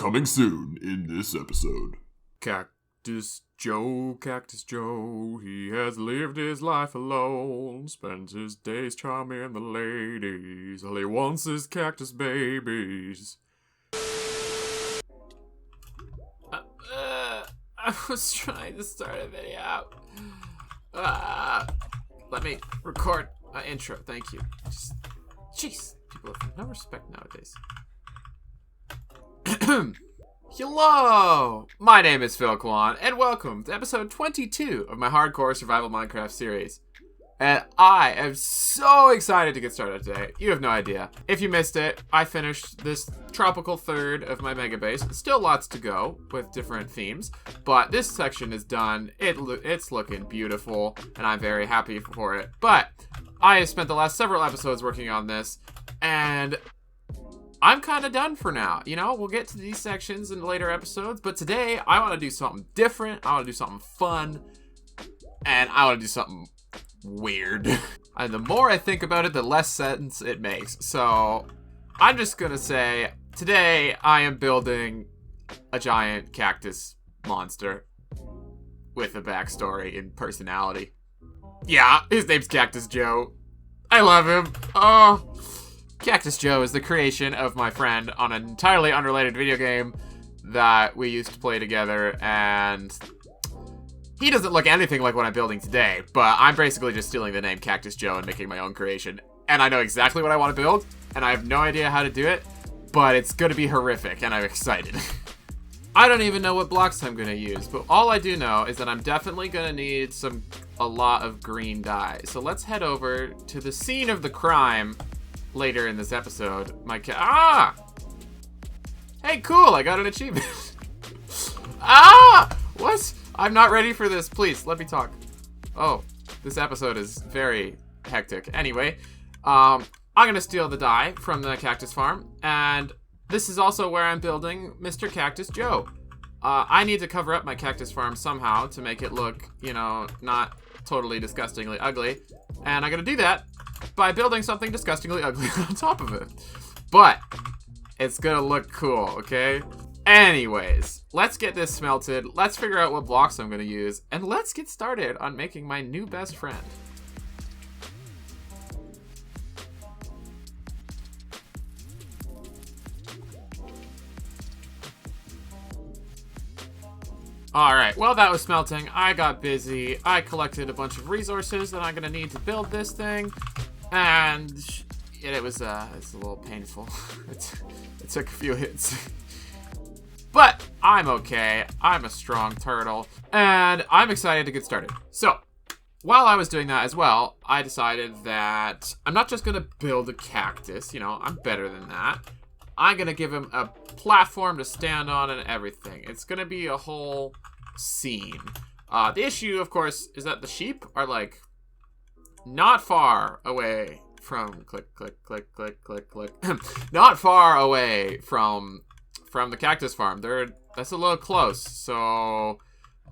Coming soon in this episode. Cactus Joe, he has lived his life alone, spends his days charming the ladies, all he wants is cactus babies. I was trying to start a video. Let me record an intro, thank you. Jeez, people have no respect nowadays. Hello! My name is Phil Kwan, and welcome to episode 22 of my Hardcore Survival Minecraft series. And I am so excited to get started today. You have no idea. If you missed it, I finished this tropical third of my mega base. Still lots to go with different themes, but this section is done. It's looking beautiful, and I'm very happy for it. But I have spent the last several episodes working on this, and I'm kind of done for now. You know, we'll get to these sections in later episodes, but today I want to do something different. I want to do something fun, and I want to do something weird. And the more I think about it, the less sense it makes. So I'm just gonna say, today I am building a giant cactus monster with a backstory and personality. Yeah, his name's Cactus Joe. I love him. Oh. Cactus Joe is the creation of my friend on an entirely unrelated video game that we used to play together, and he doesn't look anything like what I'm building today, but I'm basically just stealing the name Cactus Joe and making my own creation. And I know exactly what I want to build, and I have no idea how to do it, but it's going to be horrific, and I'm excited. I don't even know what blocks I'm going to use, but all I do know is that I'm definitely going to need a lot of green dye. So let's head over to the scene of the crime later in this episode. Hey, cool, I got an achievement. What? I'm not ready for this. Please, let me talk. Oh, this episode is very hectic. Anyway, I'm gonna steal the dye from the cactus farm, and this is also where I'm building Mr. Cactus Joe. I need to cover up my cactus farm somehow to make it look, you know, not totally disgustingly ugly, and I'm gonna do that by building something disgustingly ugly on top of it. But it's gonna look cool, okay? Anyways, let's get this smelted. Let's figure out what blocks I'm gonna use, and let's get started on making my new best friend. Alright, while that was smelting, I got busy. I collected a bunch of resources that I'm gonna need to build this thing, and it's a little painful. It took a few hits. But I'm okay. I'm a strong turtle, and I'm excited to get started. So, while I was doing that as well, I decided that I'm not just gonna build a cactus, you know, I'm better than that. I'm gonna give him a platform to stand on and everything. It's gonna be a whole scene. The issue, of course, is that the sheep are, like, not far away from not far away from the cactus farm. That's a little close, so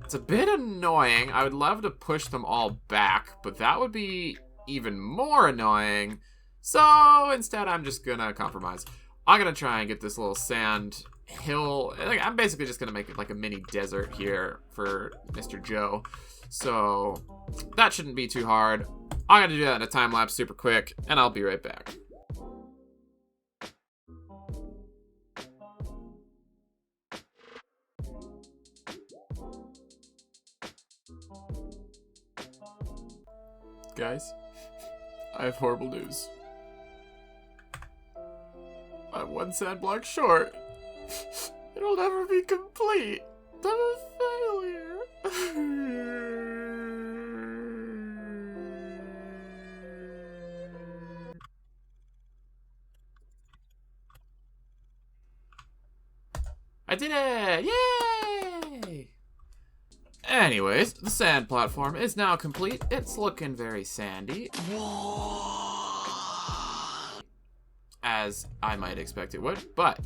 it's a bit annoying. I would love to push them all back, but that would be even more annoying. So instead, I'm just gonna compromise. I'm gonna try and get this little sand hill. I'm basically just gonna make it like a mini desert here for Mr. Joe. So that shouldn't be too hard. I'm gonna do that in a time lapse super quick, and I'll be right back. Guys, I have horrible news. I'm one sand block short. It'll never be complete. I'm a failure. I did it! Yay! Anyways, the sand platform is now complete. It's looking very sandy, as I might expect it would, but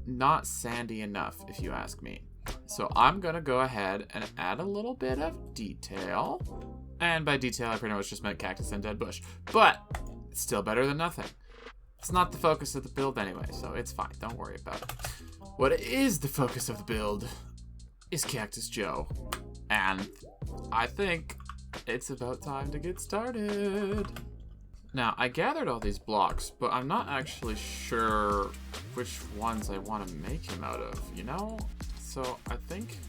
not sandy enough, if you ask me. So I'm gonna go ahead and add a little bit of detail. And by detail, I pretty much just meant cactus and dead bush. But it's still better than nothing. It's not the focus of the build anyway, so it's fine. Don't worry about it. what is the focus of the build is Cactus Joe. And I think it's about time to get started. Now, I gathered all these blocks, but I'm not actually sure which ones I want to make him out of, you know? So I think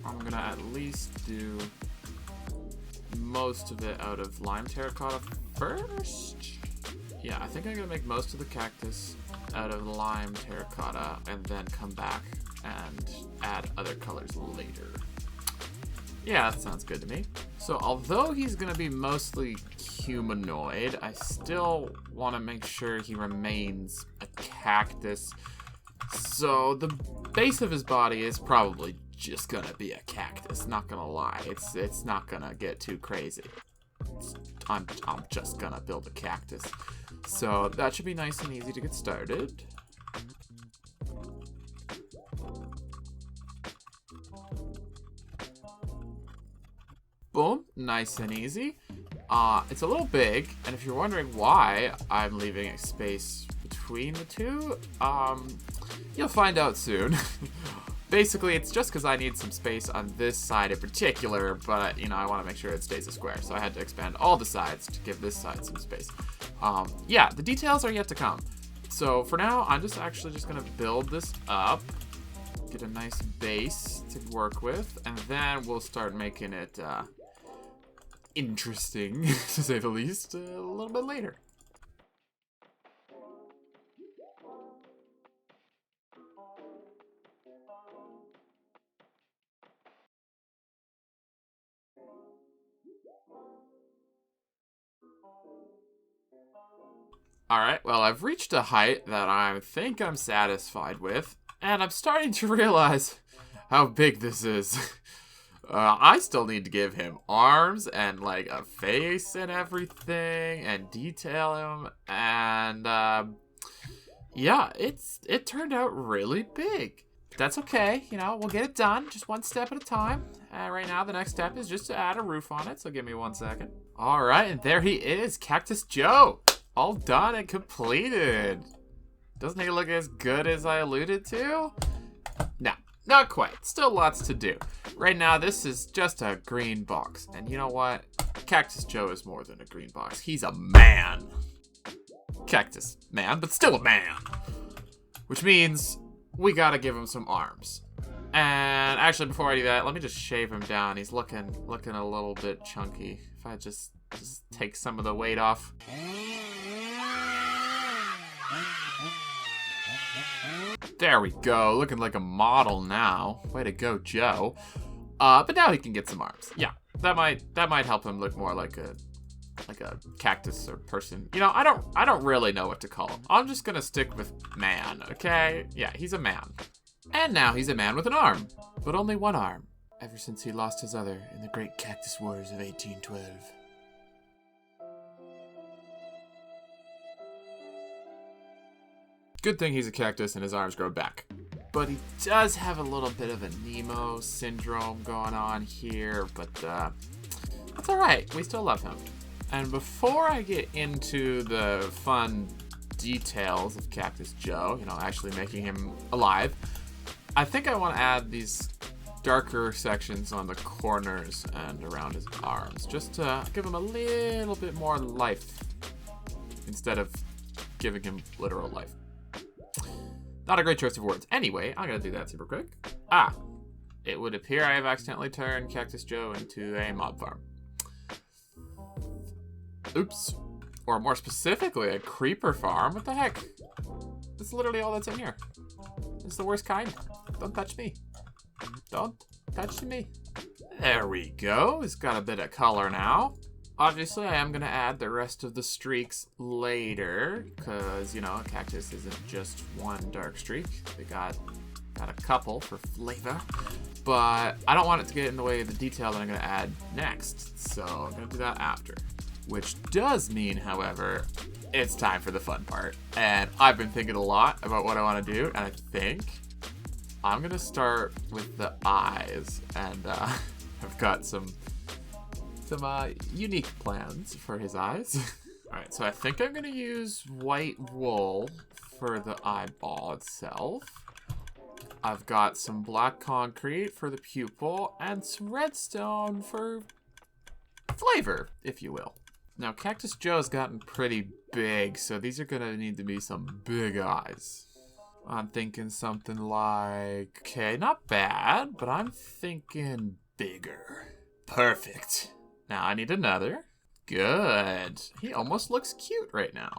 I'm gonna at least do most of it out of lime terracotta first. Yeah, I think I'm gonna make most of the cactus out of lime terracotta and then come back and add other colors later. Yeah, that sounds good to me. So although he's gonna be mostly humanoid, I still want to make sure he remains a cactus. So the base of his body is probably just gonna be a cactus, not gonna lie. It's not gonna get too crazy. I'm just gonna build a cactus. So that should be nice and easy to get started. Boom, nice and easy. It's a little big, and if you're wondering why I'm leaving a space between the two, you'll find out soon. Basically, it's just because I need some space on this side in particular, but, you know, I want to make sure it stays a square, so I had to expand all the sides to give this side some space. Yeah, the details are yet to come. So for now, I'm actually just going to build this up, get a nice base to work with, and then we'll start making it interesting, to say the least, a little bit later. Alright, well, I've reached a height that I think I'm satisfied with, and I'm starting to realize how big this is. I still need to give him arms and, like, a face and everything, and detail him, and, yeah, it turned out really big. That's okay, you know, we'll get it done, just one step at a time. Right now, the next step is just to add a roof on it, so give me 1 second. Alright, and there he is, Cactus Joe! All done and completed. Doesn't he look as good as I alluded to? No, not quite. Still lots to do. Right now, this is just a green box. And you know what? Cactus Joe is more than a green box. He's a man. Cactus man, but still a man. Which means we gotta give him some arms. And actually, before I do that, let me just shave him down. He's looking a little bit chunky. If I just take some of the weight off. There we go, looking like a model now. Way to go, Joe. But now he can get some arms. Yeah, that might help him look more like a cactus or person. You know, I don't really know what to call him. I'm just gonna stick with man, okay? Yeah, he's a man. And now he's a man with an arm, but only one arm, ever since he lost his other in the Great Cactus Wars of 1812. Good thing he's a cactus and his arms grow back. But he does have a little bit of a Nemo syndrome going on here, but that's alright, we still love him. And before I get into the fun details of Cactus Joe, you know, actually making him alive, I think I want to add these darker sections on the corners and around his arms, just to give him a little bit more life, instead of giving him literal life. Not a great choice of words. Anyway, I'm going to do that super quick. It would appear I have accidentally turned Cactus Joe into a mob farm. Oops. Or more specifically, a creeper farm. What the heck? That's literally all that's in here. It's the worst kind. Don't touch me. Don't touch me. There we go. It's got a bit of color now. Obviously, I am going to add the rest of the streaks later, because, you know, a cactus isn't just one dark streak. They got a couple for flavor. But I don't want it to get in the way of the detail that I'm going to add next, so I'm going to do that after. Which does mean, however, it's time for the fun part. And I've been thinking a lot about what I want to do, and I think I'm going to start with the eyes. And I've got some unique plans for his eyes. Alright, so I think I'm going to use white wool for the eyeball itself. I've got some black concrete for the pupil and some redstone for flavor, if you will. Now, Cactus Joe's gotten pretty big, so these are gonna need to be some big eyes. I'm thinking something like, okay, not bad, but I'm thinking bigger. Perfect. Now I need another. Good. He almost looks cute right now.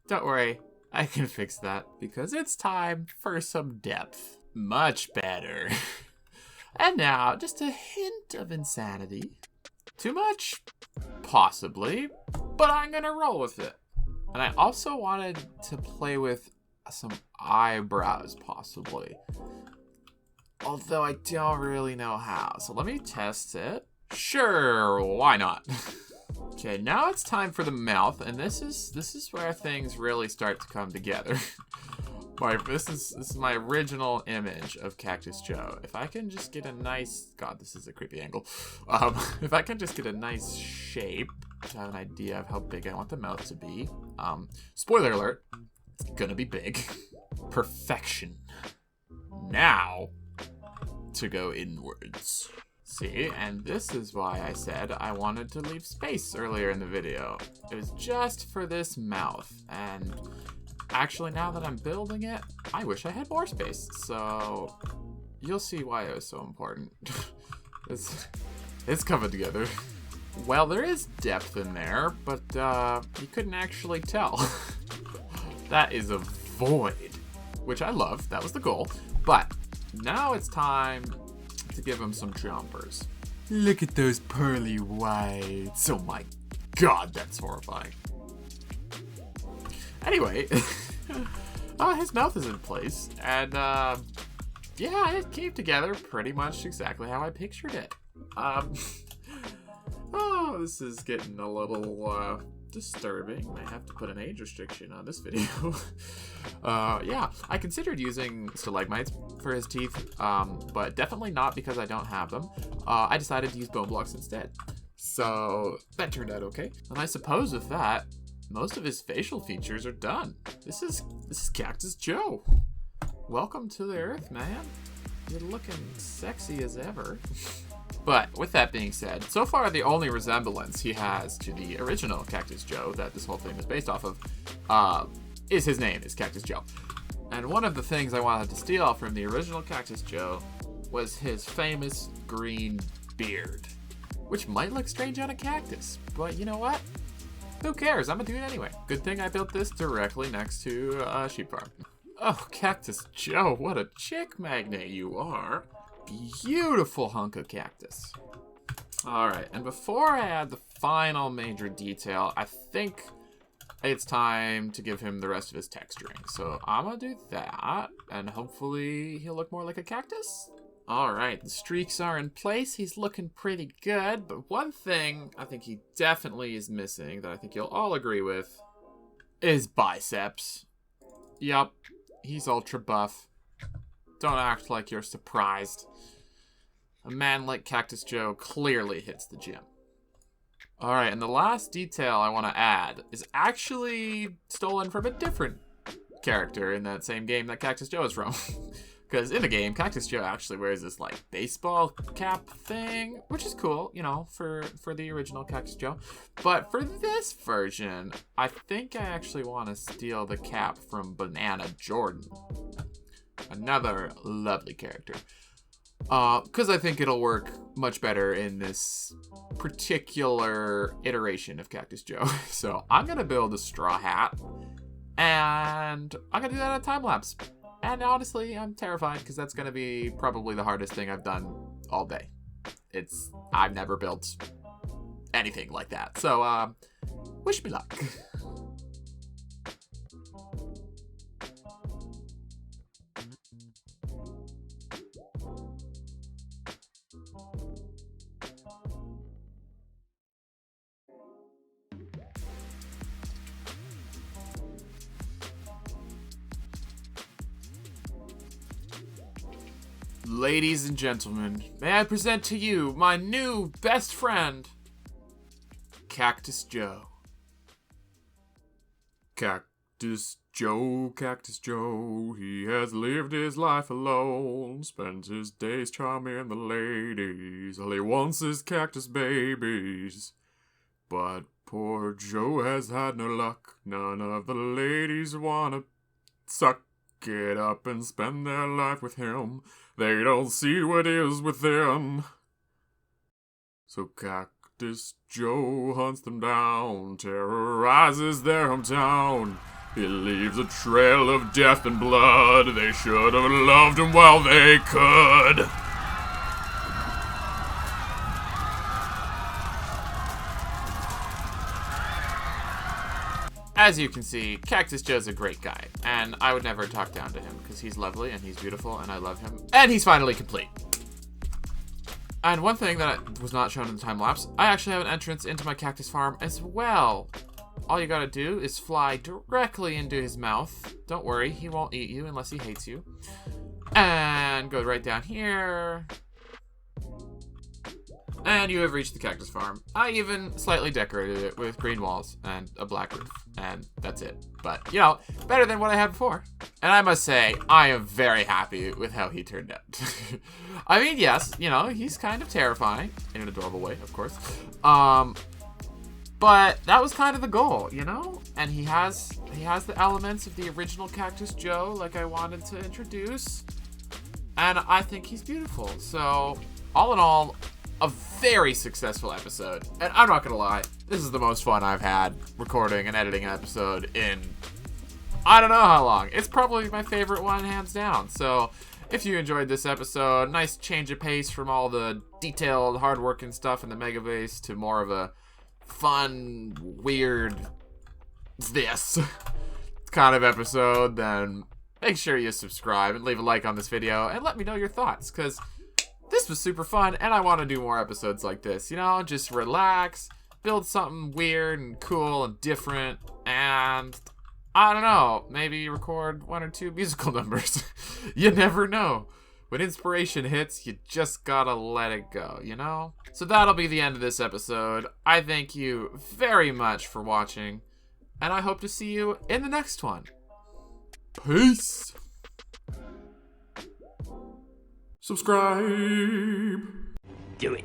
Don't worry, I can fix that because it's time for some depth. Much better. And now, just a hint of insanity. Too much? Possibly, but I'm gonna roll with it. And I also wanted to play with some eyebrows, possibly. Although I don't really know how. So let me test it. Sure, why not? Okay, now it's time for the mouth, and this is where things really start to come together. This is my original image of Cactus Joe. If I can just get a nice, God, this is a creepy angle. If I can just get a nice shape to have an idea of how big I want the mouth to be. Spoiler alert, it's gonna be big. Perfection. Now, to go inwards. See, and this is why I said I wanted to leave space earlier in the video. It was just for this mouth, and actually now that I'm building it, I wish I had more space, so you'll see why it was so important. It's coming together. Well, there is depth in there, but you couldn't actually tell. That is a void, which I love. That was the goal. But now it's time to give him some jumpers. Look at those pearly whites. Oh my God, that's horrifying. Anyway, his mouth is in place, and yeah, it came together pretty much exactly how I pictured it. Oh, this is getting a little disturbing. I have to put an age restriction on this video. Yeah, I considered using stalagmites for his teeth, but definitely not because I don't have them. I decided to use bone blocks instead. So that turned out okay. And I suppose with that, most of his facial features are done. This is Cactus Joe. Welcome to the Earth, man. You're looking sexy as ever. But with that being said, so far the only resemblance he has to the original Cactus Joe that this whole thing is based off of is his name, is Cactus Joe. And one of the things I wanted to steal from the original Cactus Joe was his famous green beard, which might look strange on a cactus, but you know what? Who cares? I'm gonna do it anyway. Good thing I built this directly next to a sheep farm. Oh, Cactus Joe, what a chick magnet you are. Beautiful hunk of cactus. Alright, and before I add the final major detail, I think it's time to give him the rest of his texturing. So I'm gonna do that, and hopefully he'll look more like a cactus. Alright, the streaks are in place. He's looking pretty good, but one thing I think he definitely is missing that I think you'll all agree with is biceps. Yup, he's ultra buff. Don't act like you're surprised. A man like Cactus Joe clearly hits the gym. Alright, and the last detail I want to add is actually stolen from a different character in that same game that Cactus Joe is from. Because in the game, Cactus Joe actually wears this, like, baseball cap thing, which is cool, you know, for the original Cactus Joe. But for this version, I think I actually want to steal the cap from Banana Jordan. Another lovely character. Because I think it'll work much better in this particular iteration of Cactus Joe. So I'm going to build a straw hat, and I'm going to do that on time-lapse. And honestly, I'm terrified because that's going to be probably the hardest thing I've done all day. I've never built anything like that. So, wish me luck. Ladies and gentlemen, may I present to you my new best friend, Cactus Joe. Cactus Joe, Cactus Joe, he has lived his life alone, spent his days charming the ladies, all he wants is cactus babies. But poor Joe has had no luck, none of the ladies wanna suck it up and spend their life with him, they don't see what is within. So Cactus Joe hunts them down, terrorizes their hometown. He leaves a trail of death and blood. They should have loved him while they could. As you can see, Cactus Joe's a great guy, and I would never talk down to him because he's lovely and he's beautiful and I love him. And he's finally complete. And one thing that was not shown in the time lapse, I actually have an entrance into my cactus farm as well. All you gotta do is fly directly into his mouth. Don't worry, he won't eat you unless he hates you. And go right down here. And you have reached the cactus farm. I even slightly decorated it with green walls and a black roof. And that's it. But, you know, better than what I had before. And I must say, I am very happy with how he turned out. I mean, yes, you know, he's kind of terrifying. In an adorable way, of course. But that was kind of the goal, you know? And he has the elements of the original Cactus Joe, like I wanted to introduce. And I think he's beautiful. So, all in all, a very successful episode. And I'm not gonna lie, this is the most fun I've had recording and editing an episode in I don't know how long. It's probably my favorite one, hands down. So, if you enjoyed this episode, nice change of pace from all the detailed, hard-working stuff in the Mega Base to more of a fun, weird, this kind of episode, then make sure you subscribe and leave a like on this video and let me know your thoughts, because this was super fun and I want to do more episodes like this, you know, just relax, build something weird and cool and different, and I don't know, maybe record 1 or 2 musical numbers. You never know. When inspiration hits, you just gotta let it go, you know? So that'll be the end of this episode. I thank you very much for watching, and I hope to see you in the next one. Peace! Subscribe! Do it.